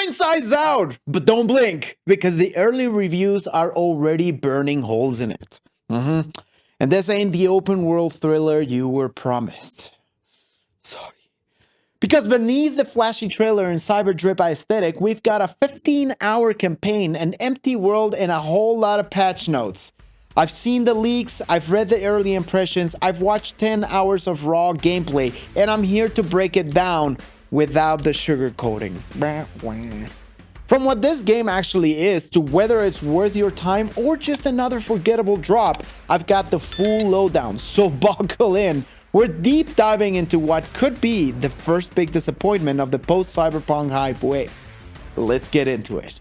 MindsEye's out! But don't blink, because the early reviews are already burning holes in it. And this ain't the open world thriller you were promised. Sorry. Because beneath the flashy trailer and cyber drip aesthetic, we've got a 15-hour campaign, an empty world, and a whole lot of patch notes. I've seen the leaks, I've read the early impressions, I've watched 10 hours of raw gameplay, and I'm here to break it down without the sugarcoating. From what this game actually is to whether it's worth your time or just another forgettable drop, I've got the full lowdown, so buckle in. We're deep diving into what could be the first big disappointment of the post-cyberpunk hype wave. Let's get into it.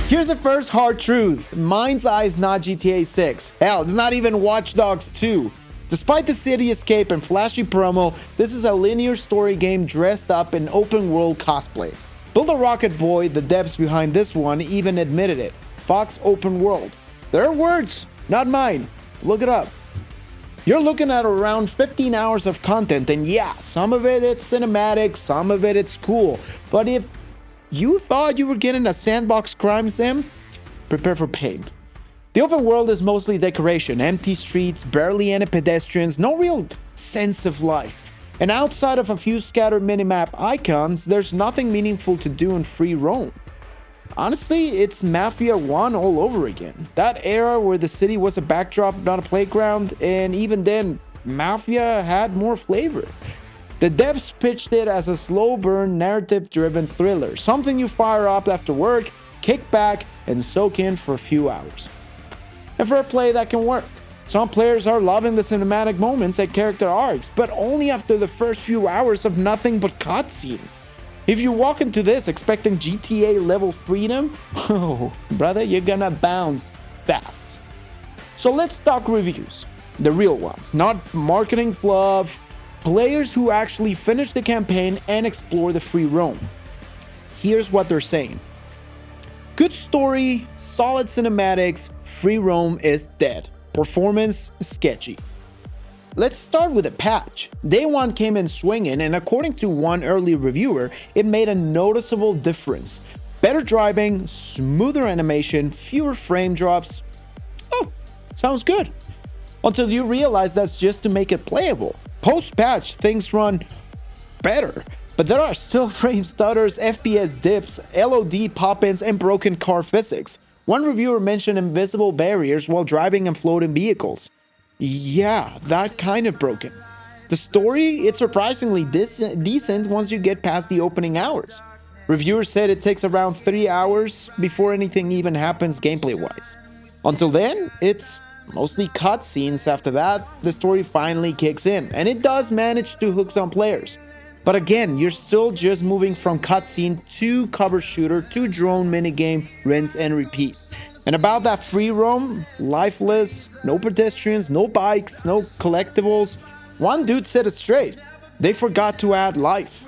Here's the first hard truth. MindsEye is not GTA 6. Hell, it's not even Watch Dogs 2. Despite the city escape and flashy promo, this is a linear story game dressed up in open world cosplay. Build a Rocket Boy, the devs behind this one, even admitted it. Fox Open World. Their words, not mine. Look it up. You're looking at around 15 hours of content, and yeah, some of it's cinematic, some of it's cool. But if you thought you were getting a sandbox crime sim, prepare for pain. The open world is mostly decoration, empty streets, barely any pedestrians, no real sense of life. And outside of a few scattered minimap icons, there's nothing meaningful to do in free roam. Honestly, it's Mafia 1 all over again. That era where the city was a backdrop, not a playground, and even then, Mafia had more flavor. The devs pitched it as a slow burn, narrative-driven thriller, something you fire up after work, kick back, and soak in for a few hours. And for a play that can work. Some players are loving the cinematic moments and character arcs, but only after the first few hours of nothing but cutscenes. If you walk into this expecting GTA level freedom, oh, brother, you're gonna bounce fast. So let's talk reviews. The real ones, not marketing fluff. Players who actually finish the campaign and explore the free roam. Here's what they're saying. Good story, solid cinematics, free roam is dead. Performance sketchy. Let's start with a patch. Day 1 came in swinging, and according to one early reviewer, it made a noticeable difference. Better driving, smoother animation, fewer frame drops. Oh, sounds good. Until you realize that's just to make it playable. Post-patch, things run better, but there are still frame stutters, FPS dips, LOD pop-ins, and broken car physics. One reviewer mentioned invisible barriers while driving and floating vehicles. Yeah, that kind of broken. The story, it's surprisingly decent once you get past the opening hours. Reviewers said it takes around 3 hours before anything even happens gameplay-wise. Until then, it's mostly cutscenes. After that, the story finally kicks in, and it does manage to hook some players. But again, you're still just moving from cutscene to cover shooter to drone minigame, rinse and repeat. And about that free roam, lifeless, no pedestrians, no bikes, no collectibles. One dude said it straight. They forgot to add life.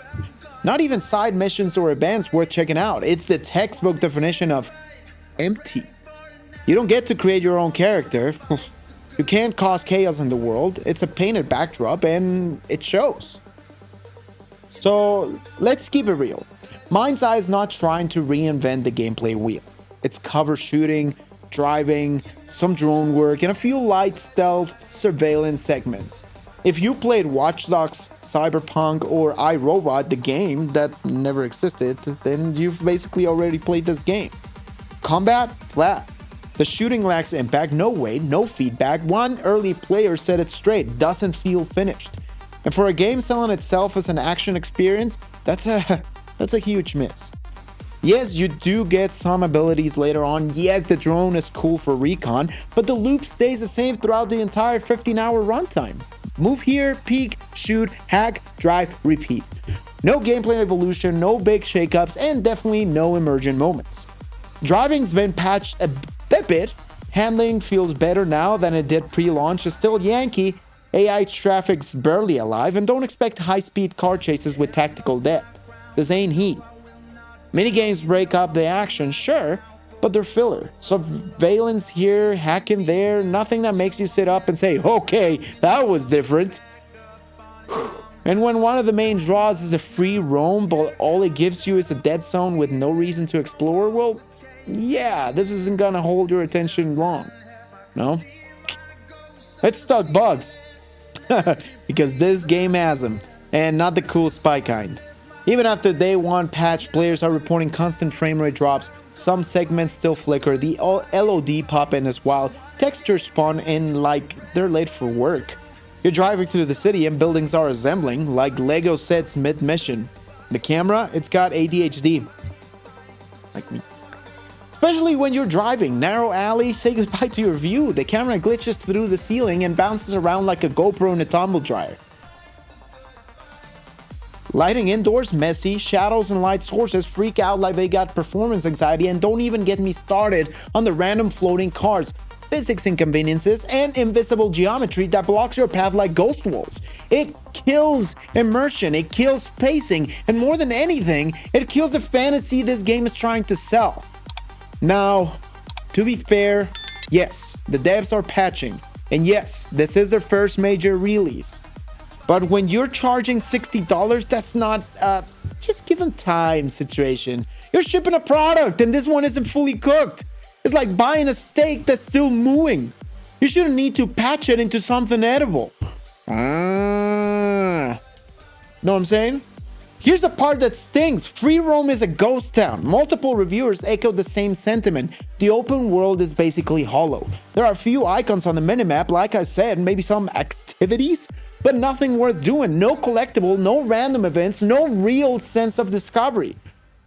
Not even side missions or events worth checking out. It's the textbook definition of empty. You don't get to create your own character. You can't cause chaos in the world. It's a painted backdrop and it shows. So let's keep it real. MindsEye is not trying to reinvent the gameplay wheel. It's cover shooting, driving, some drone work, and a few light stealth surveillance segments. If you played Watch Dogs, Cyberpunk, or iRobot, the game that never existed, then you've basically already played this game. Combat? Flat. The shooting lacks impact, no weight, no feedback. One early player said it straight, doesn't feel finished. And for a game selling itself as an action experience, that's a huge miss. Yes, you do get some abilities later on. Yes, the drone is cool for recon, but the loop stays the same throughout the entire 15-hour runtime. Move here, peek, shoot, hack, drive, repeat. No gameplay evolution, no big shakeups, and definitely no emergent moments. Driving's been patched a bit. Handling feels better now than it did pre-launch. It's still Yankee. AI traffic's barely alive, and don't expect high-speed car chases with tactical depth. This ain't Heat. Minigames break up the action, sure, but they're filler. Surveillance here, hacking there, nothing that makes you sit up and say, okay, that was different. And when one of the main draws is a free roam, but all it gives you is a dead zone with no reason to explore, well, yeah, this isn't gonna hold your attention long. No? Let's talk bugs. Because this game has them, and not the cool spy kind. Even after day one patch, players are reporting constant frame rate drops, some segments still flicker, the LOD pop in as well, textures spawn in like they're late for work. You're driving through the city and buildings are assembling like Lego sets mid-mission. The camera, it's got ADHD. Like me. Especially when you're driving. Narrow alley, say goodbye to your view. The camera glitches through the ceiling and bounces around like a GoPro in a tumble dryer. Lighting indoors, messy. Shadows and light sources freak out like they got performance anxiety, and don't even get me started on the random floating cars, physics inconveniences, and invisible geometry that blocks your path like ghost walls. It kills immersion, it kills pacing, and more than anything, it kills the fantasy this game is trying to sell. Now, to be fair, yes, the devs are patching, and yes, this is their first major release. But when you're charging $60, that's not just give them time situation. You're shipping a product and this one isn't fully cooked. It's like buying a steak that's still mooing. You shouldn't need to patch it into something edible. Know what I'm saying? Here's the part that stings. Free roam is a ghost town. Multiple reviewers echo the same sentiment. The open world is basically hollow. There are a few icons on the minimap, like I said, maybe some activities, but nothing worth doing. No collectible, no random events, no real sense of discovery.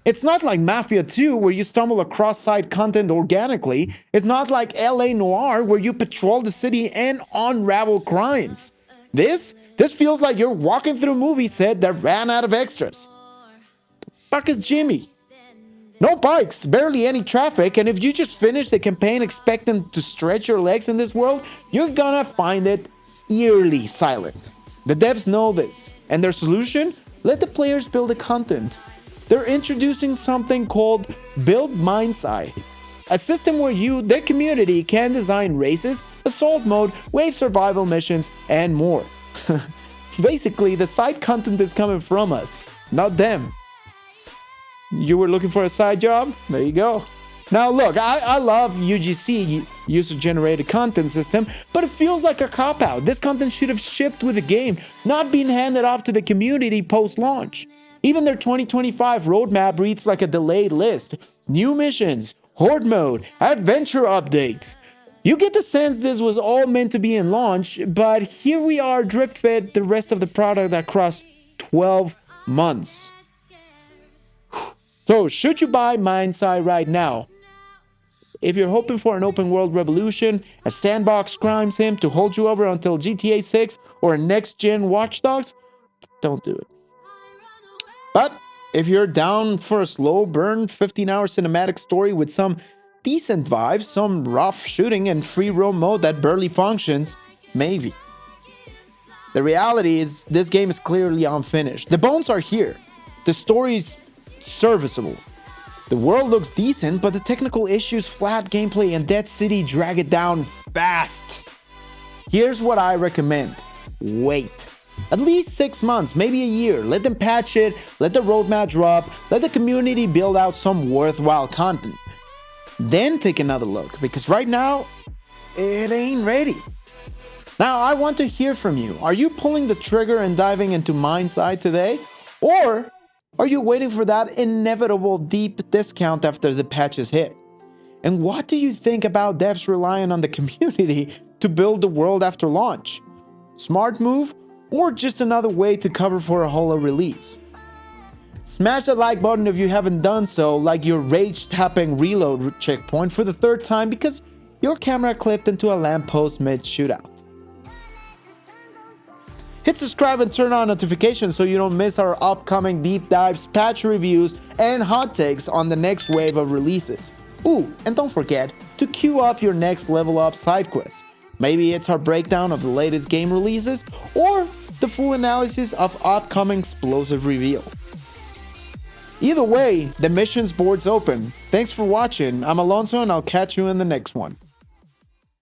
It's not like Mafia 2 where you stumble across side content organically. It's not like LA Noire where you patrol the city and unravel crimes. This feels like you're walking through a movie set that ran out of extras. The fuck is Jimmy? No bikes, barely any traffic, and if you just finish the campaign expecting to stretch your legs in this world, you're gonna find it eerily silent. The devs know this, and their solution? Let the players build the content. They're introducing something called Build MindsEye, a system where you, the community, can design races, assault mode, wave survival missions, and more. Basically, the side content is coming from us, not them. You were looking for a side job? There you go. Now look, I love UGC, user-generated content system, but it feels like a cop-out. This content should have shipped with the game, not been handed off to the community post-launch. Even their 2025 roadmap reads like a delayed list. New missions, horde mode, adventure updates. You get the sense this was all meant to be in launch, but here we are drip-fed the rest of the product across 12 months. So, should you buy MindsEye right now? If you're hoping for an open world revolution, a sandbox crime sim to hold you over until GTA 6 or a next-gen Watch Dogs, don't do it. But if you're down for a slow burn 15-hour cinematic story with some decent vibes, some rough shooting and free roam mode that barely functions, maybe. The reality is this game is clearly unfinished. The bones are here. The story's serviceable. The world looks decent, but the technical issues, flat gameplay, and Dead City drag it down fast. Here's what I recommend. Wait. At least 6 months, maybe a year. Let them patch it, let the roadmap drop, let the community build out some worthwhile content. Then take another look, because right now, it ain't ready. Now, I want to hear from you. Are you pulling the trigger and diving into MindsEye today? Or are you waiting for that inevitable deep discount after the patches hit? And what do you think about devs relying on the community to build the world after launch? Smart move? Or just another way to cover for a holo release? Smash that like button if you haven't done so, like your rage-tapping reload checkpoint for the 3rd time because your camera clipped into a lamppost mid-shootout. Hit subscribe and turn on notifications so you don't miss our upcoming deep dives, patch reviews, and hot takes on the next wave of releases. Ooh, and don't forget to queue up your next level up side quest. Maybe it's our breakdown of the latest game releases, or the full analysis of upcoming explosive reveal. Either way, the missions board's open. Thanks for watching. I'm Alonso and I'll catch you in the next one.